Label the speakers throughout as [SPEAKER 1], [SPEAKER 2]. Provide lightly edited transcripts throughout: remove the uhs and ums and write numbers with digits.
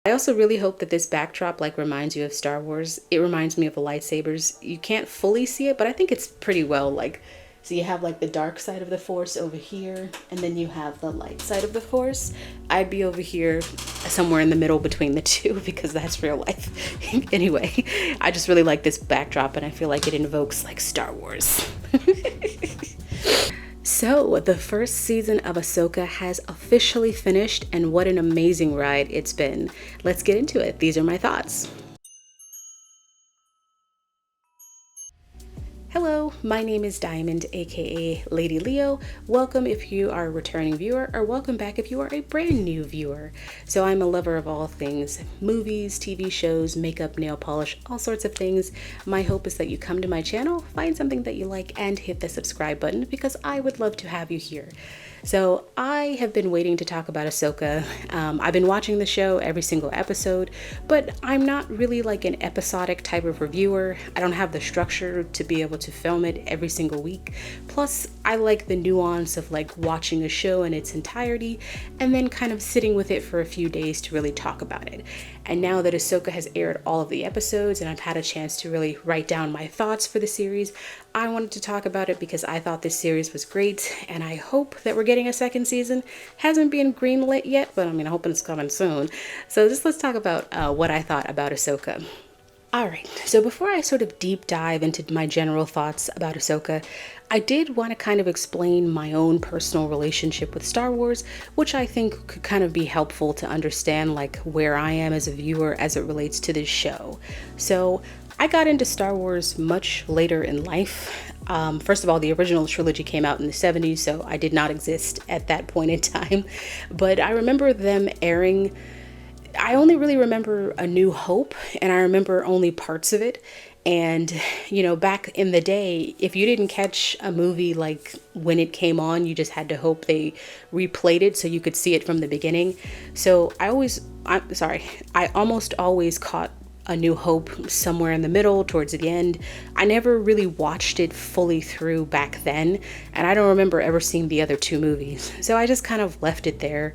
[SPEAKER 1] I also really hope that this backdrop like reminds you of Star Wars. It reminds me of the lightsabers. You can't fully see it, but I think it's pretty well like, so you have like the dark side of the Force over here, and then you have the light side of the Force. I'd be over here somewhere in the middle between the two because that's real life. Anyway, I just really like this backdrop and I feel like it invokes like Star Wars. So, the first season of Ahsoka has officially finished, and what an amazing ride it's been. Let's get into it. These are my thoughts. Hello, my name is Diamond, aka Lady Leo. Welcome if you are a returning viewer, or welcome back if you are a brand new viewer. So I'm a lover of all things, movies, TV shows, makeup, nail polish, all sorts of things. My hope is that you come to my channel, find something that you like, and hit the subscribe button because I would love to have you here. So I have been waiting to talk about Ahsoka. I've been watching the show every single episode, but I'm not really like an episodic type of reviewer. I don't have the structure to be able to film it every single week. Plus, I like the nuance of like watching a show in its entirety and then kind of sitting with it for a few days to really talk about it. And now that Ahsoka has aired all of the episodes and I've had a chance to really write down my thoughts for the series, I wanted to talk about it because I thought this series was great, and I hope that we're getting a second season. Hasn't been greenlit yet, but I mean, I'm hoping it's coming soon. So just let's talk about what I thought about Ahsoka. Alright, so before I sort of deep dive into my general thoughts about Ahsoka, I did want to kind of explain my own personal relationship with Star Wars, which I think could kind of be helpful to understand like where I am as a viewer as it relates to this show. So I got into Star Wars much later in life. First of all, the original trilogy came out in the 70s, so I did not exist at that point in time. But I remember them airing. I only really remember A New Hope, and I remember only parts of it. And, you know, back in the day, if you didn't catch a movie like when it came on, you just had to hope they replayed it so you could see it from the beginning. So I almost always caught A New Hope somewhere in the middle towards the end. I never really watched it fully through back then, and I don't remember ever seeing the other two movies. So I just kind of left it there,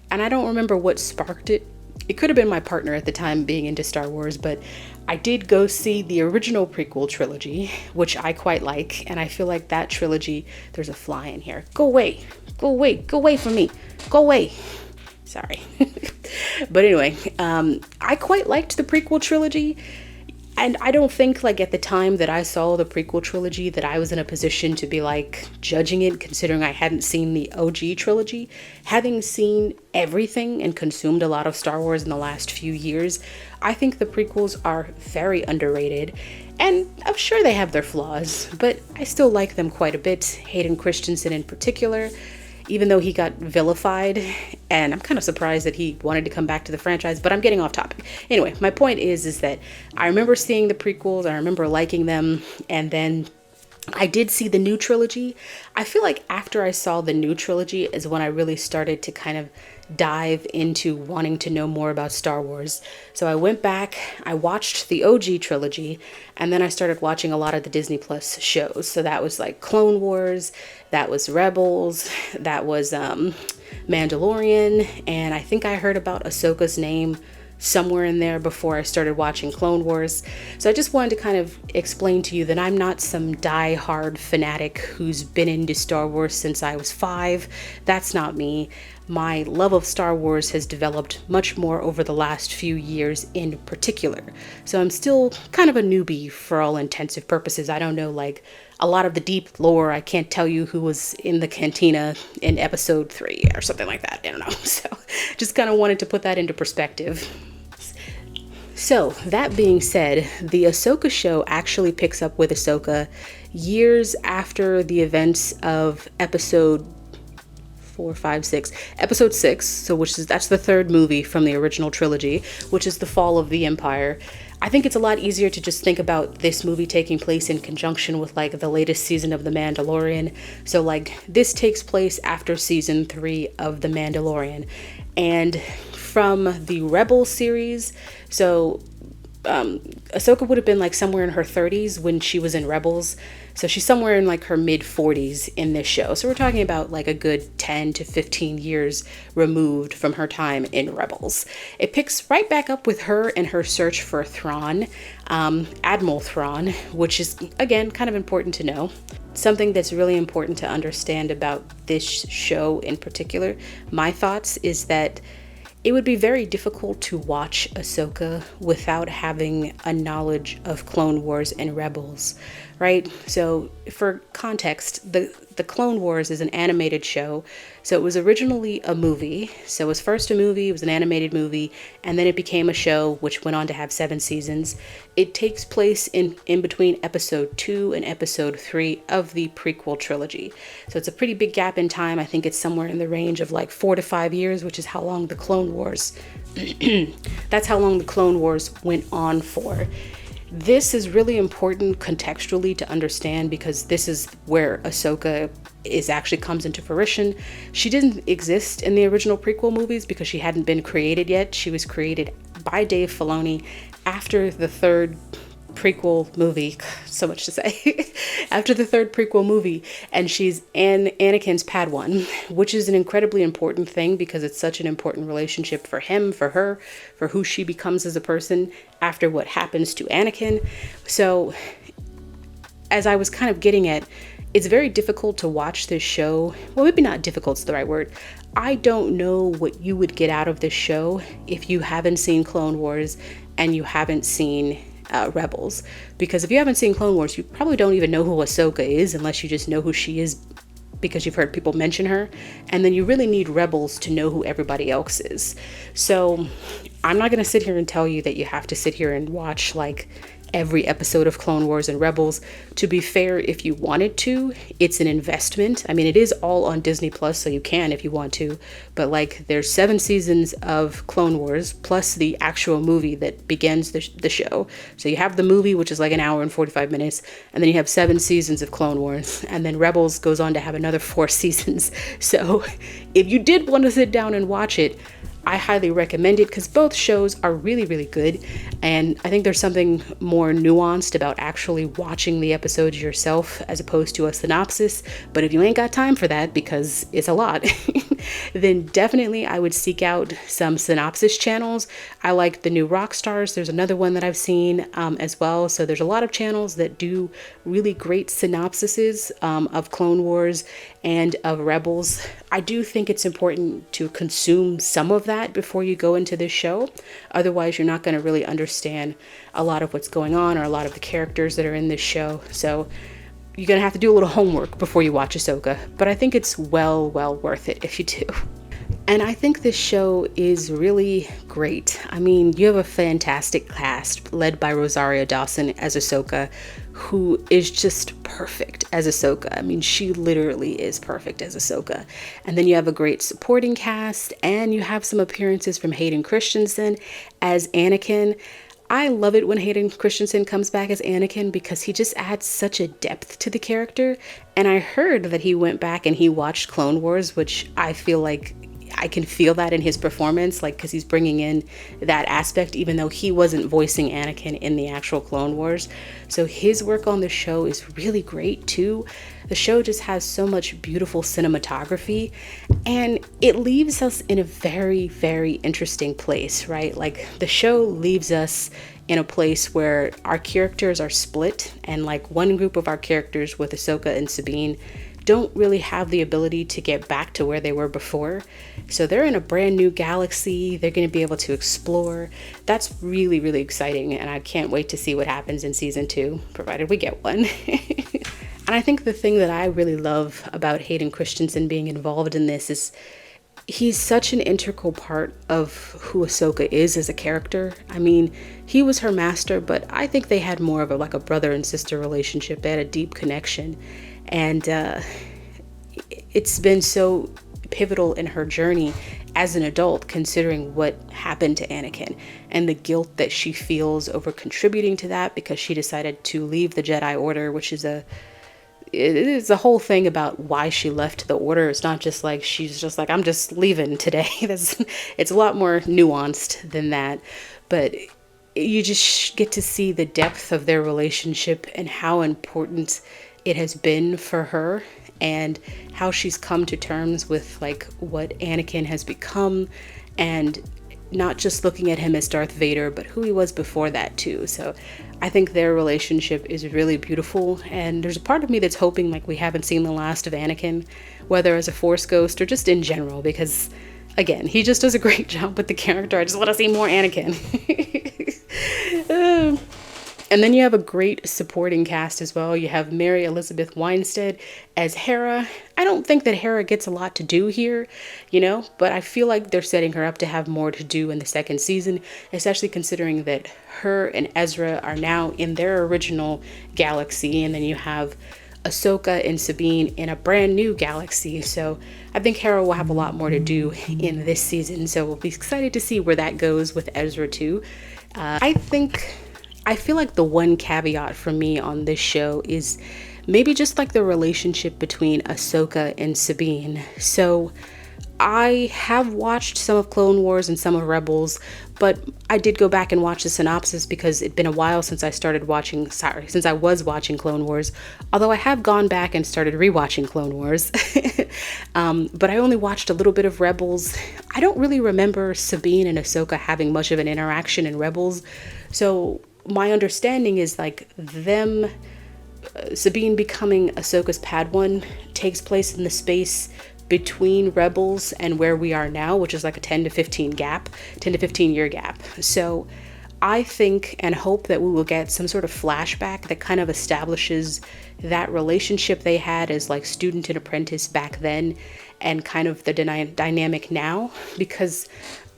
[SPEAKER 1] and I don't remember what sparked it. It could have been my partner at the time being into Star Wars, but I did go see the original prequel trilogy, which I quite like, and I feel like that trilogy, there's a fly in here. Go away, go away, go away from me, go away. Sorry. But anyway, I quite liked the prequel trilogy, and I don't think like at the time that I saw the prequel trilogy that I was in a position to be like judging it, considering I hadn't seen the OG trilogy. Having seen everything and consumed a lot of Star Wars in the last few years, I think the prequels are very underrated, and I'm sure they have their flaws, but I still like them quite a bit. Hayden Christensen in particular, even though he got vilified, and I'm kind of surprised that he wanted to come back to the franchise, but I'm getting off topic. Anyway, my point is that I remember seeing the prequels, I remember liking them, and then I did see the new trilogy. I feel like after I saw the new trilogy is when I really started to kind of dive into wanting to know more about Star Wars. So I went back, I watched the OG trilogy, and then I started watching a lot of the Disney Plus shows. So that was like Clone Wars, that was Rebels, that was Mandalorian, and I think I heard about Ahsoka's name somewhere in there before I started watching Clone Wars. So I just wanted to kind of explain to you that I'm not some die-hard fanatic who's been into Star Wars since I was 5. That's not me. My love of Star Wars has developed much more over the last few years in particular. So I'm still kind of a newbie for all intensive purposes. I don't know like a lot of the deep lore. I can't tell you who was in the cantina in episode 3 or something like that. I don't know. So just kind of wanted to put that into perspective. So that being said, the Ahsoka show actually picks up with Ahsoka years after the events of episode 6, so that's the third movie from the original trilogy, which is the fall of the Empire. I think it's a lot easier to just think about this movie taking place in conjunction with like the latest season of The Mandalorian. So like this takes place after season 3 of The Mandalorian. And from the Rebels series, so Ahsoka would have been like somewhere in her 30s when she was in Rebels. So she's somewhere in like her mid 40s in this show. So we're talking about like a good 10 to 15 years removed from her time in Rebels. It picks right back up with her and her search for Thrawn, Admiral Thrawn, which is again kind of important to know. Something that's really important to understand about this show in particular, my thoughts, is that it would be very difficult to watch Ahsoka without having a knowledge of Clone Wars and Rebels, right? So for context, the Clone Wars is an animated show. So it was originally a movie. So it was first a movie, it was an animated movie, and then it became a show which went on to have 7 seasons. It takes place in between episode 2 and episode 3 of the prequel trilogy. So it's a pretty big gap in time. I think it's somewhere in the range of like 4 to 5 years, which is how long the Clone Wars that's how long the Clone Wars went on for. This is really important contextually to understand because this is where Ahsoka actually comes into fruition. She didn't exist in the original prequel movies because she hadn't been created yet. She was created by Dave Filoni after the third prequel movie, so much to say, after the third prequel movie, and she's Anakin's Padawan, which is an incredibly important thing because it's such an important relationship for him, for her, for who she becomes as a person after what happens to Anakin. So as I was kind of getting at, it's very difficult to watch this show. Well, maybe not difficult's the right word. I don't know what you would get out of this show if you haven't seen Clone Wars and you haven't seen Rebels, because if you haven't seen Clone Wars, you probably don't even know who Ahsoka is unless you just know who she is because you've heard people mention her, and then you really need Rebels to know who everybody else is. So I'm not going to sit here and tell you that you have to sit here and watch like every episode of Clone Wars and Rebels. To be fair, if you wanted to, it's an investment. I mean, it is all on Disney Plus, so you can if you want to, but like there's 7 seasons of Clone Wars plus the actual movie that begins the show. So you have the movie, which is like an hour and 45 minutes, and then you have 7 seasons of Clone Wars, and then Rebels goes on to have another 4 seasons. So if you did want to sit down and watch it, I highly recommend it because both shows are really, really good. And I think there's something more nuanced about actually watching the episodes yourself as opposed to a synopsis. But if you ain't got time for that because it's a lot, then definitely I would seek out some synopsis channels. I like the New Rock Stars. There's another one that I've seen as well. So there's a lot of channels that do really great synopsises of Clone Wars and of Rebels. I do think it's important to consume some of that before you go into this show. Otherwise, you're not going to really understand a lot of what's going on or a lot of the characters that are in this show. So you're going to have to do a little homework before you watch Ahsoka. But I think it's well worth it if you do. And I think this show is really great. I mean, you have a fantastic cast led by Rosario Dawson as Ahsoka, who is just perfect as Ahsoka. I mean, she literally is perfect as Ahsoka. And then you have a great supporting cast, and you have some appearances from Hayden Christensen as Anakin. I love it when Hayden Christensen comes back as Anakin because he just adds such a depth to the character. And I heard that he went back and he watched Clone Wars, which I feel like I can feel that in his performance, like, because he's bringing in that aspect, even though he wasn't voicing Anakin in the actual Clone Wars. So his work on the show is really great too. The show just has so much beautiful cinematography, and it leaves us in a very, very interesting place, right? Like, the show leaves us in a place where our characters are split, and like one group of our characters with Ahsoka and Sabine don't really have the ability to get back to where they were before. So they're in a brand new galaxy. They're going to be able to explore. That's really, really exciting. And I can't wait to see what happens in season 2, provided we get one. And I think the thing that I really love about Hayden Christensen being involved in this is he's such an integral part of who Ahsoka is as a character. I mean, he was her master, but I think they had more of a brother and sister relationship. They had a deep connection. And it's been so pivotal in her journey as an adult, considering what happened to Anakin and the guilt that she feels over contributing to that because she decided to leave the Jedi Order, which is it is a whole thing about why she left the order. It's not just like she's just like, I'm just leaving today. It's a lot more nuanced than that. But you just get to see the depth of their relationship and how important it has been for her, and how she's come to terms with like what Anakin has become, and not just looking at him as Darth Vader, but who he was before that too. So I think their relationship is really beautiful, and there's a part of me that's hoping like we haven't seen the last of Anakin, whether as a Force ghost or just in general, because again, he just does a great job with the character. I just want to see more Anakin. And then you have a great supporting cast as well. You have Mary Elizabeth Winstead as Hera. I don't think that Hera gets a lot to do here, you know, but I feel like they're setting her up to have more to do in the second season, especially considering that her and Ezra are now in their original galaxy, and then you have Ahsoka and Sabine in a brand new galaxy. So I think Hera will have a lot more to do in this season. So we'll be excited to see where that goes with Ezra too. I feel like the one caveat for me on this show is maybe just like the relationship between Ahsoka and Sabine. So I have watched some of Clone Wars and some of Rebels, but I did go back and watch the synopsis because it'd been a while since I was watching Clone Wars, although I have gone back and started rewatching Clone Wars. But I only watched a little bit of Rebels. I don't really remember Sabine and Ahsoka having much of an interaction in Rebels, so my understanding is like them, Sabine becoming Ahsoka's Padawan takes place in the space between Rebels and where we are now, which is like a 10 to 15 year gap. So I think and hope that we will get some sort of flashback that kind of establishes that relationship they had as like student and apprentice back then, and kind of the dynamic now, because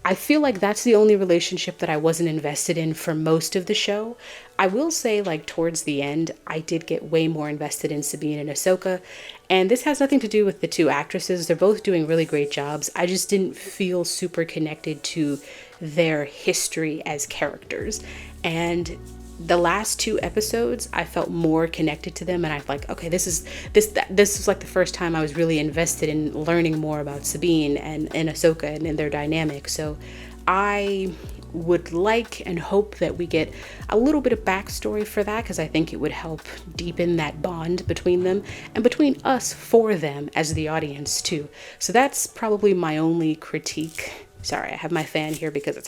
[SPEAKER 1] I feel like that's the only relationship that I wasn't invested in for most of the show. I will say, like, towards the end, I did get way more invested in Sabine and Ahsoka, and this has nothing to do with the two actresses. They're both doing really great jobs. I just didn't feel super connected to their history as characters. And the last two episodes, I felt more connected to them, and I'm like, okay, this was like the first time I was really invested in learning more about Sabine and Ahsoka and in their dynamic. So I would like and hope that we get a little bit of backstory for that, because I think it would help deepen that bond between them and between us for them as the audience too. So that's probably my only critique. Sorry, I have my fan here because it's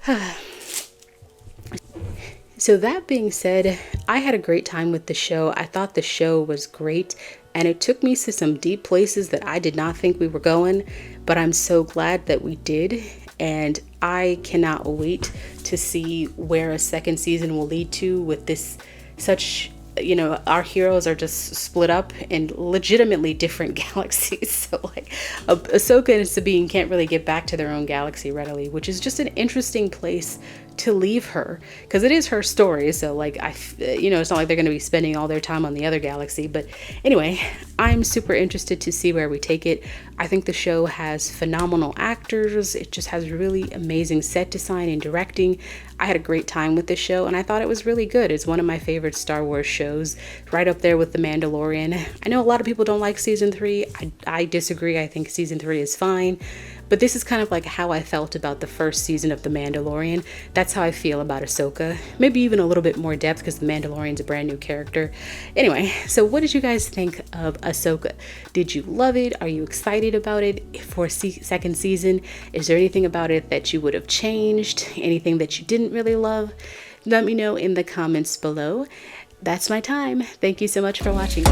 [SPEAKER 1] hot. So that being said, I had a great time with the show. I thought the show was great, and it took me to some deep places that I did not think we were going, but I'm so glad that we did, and I cannot wait to see where a second season will lead to with this such, you know, our heroes are just split up in legitimately different galaxies. So like Ahsoka and Sabine can't really get back to their own galaxy readily, which is just an interesting place to leave her, because it is her story. So like it's not like they're going to be spending all their time on the other galaxy. But anyway, I'm super interested to see where we take it. I think the show has phenomenal actors. It just has really amazing set design and directing. I had a great time with this show, and I thought it was really good. It's one of my favorite Star Wars shows, right up there with The Mandalorian. I know a lot of people don't like season 3. I disagree. I think season 3 is fine. But this is kind of like how I felt about the first season of The Mandalorian. That's how I feel about Ahsoka. Maybe even a little bit more depth, because The Mandalorian's a brand new character. Anyway, so what did you guys think of Ahsoka? Did you love it? Are you excited about it for second season? Is there anything about it that you would have changed? Anything that you didn't really love? Let me know in the comments below. That's my time. Thank you so much for watching.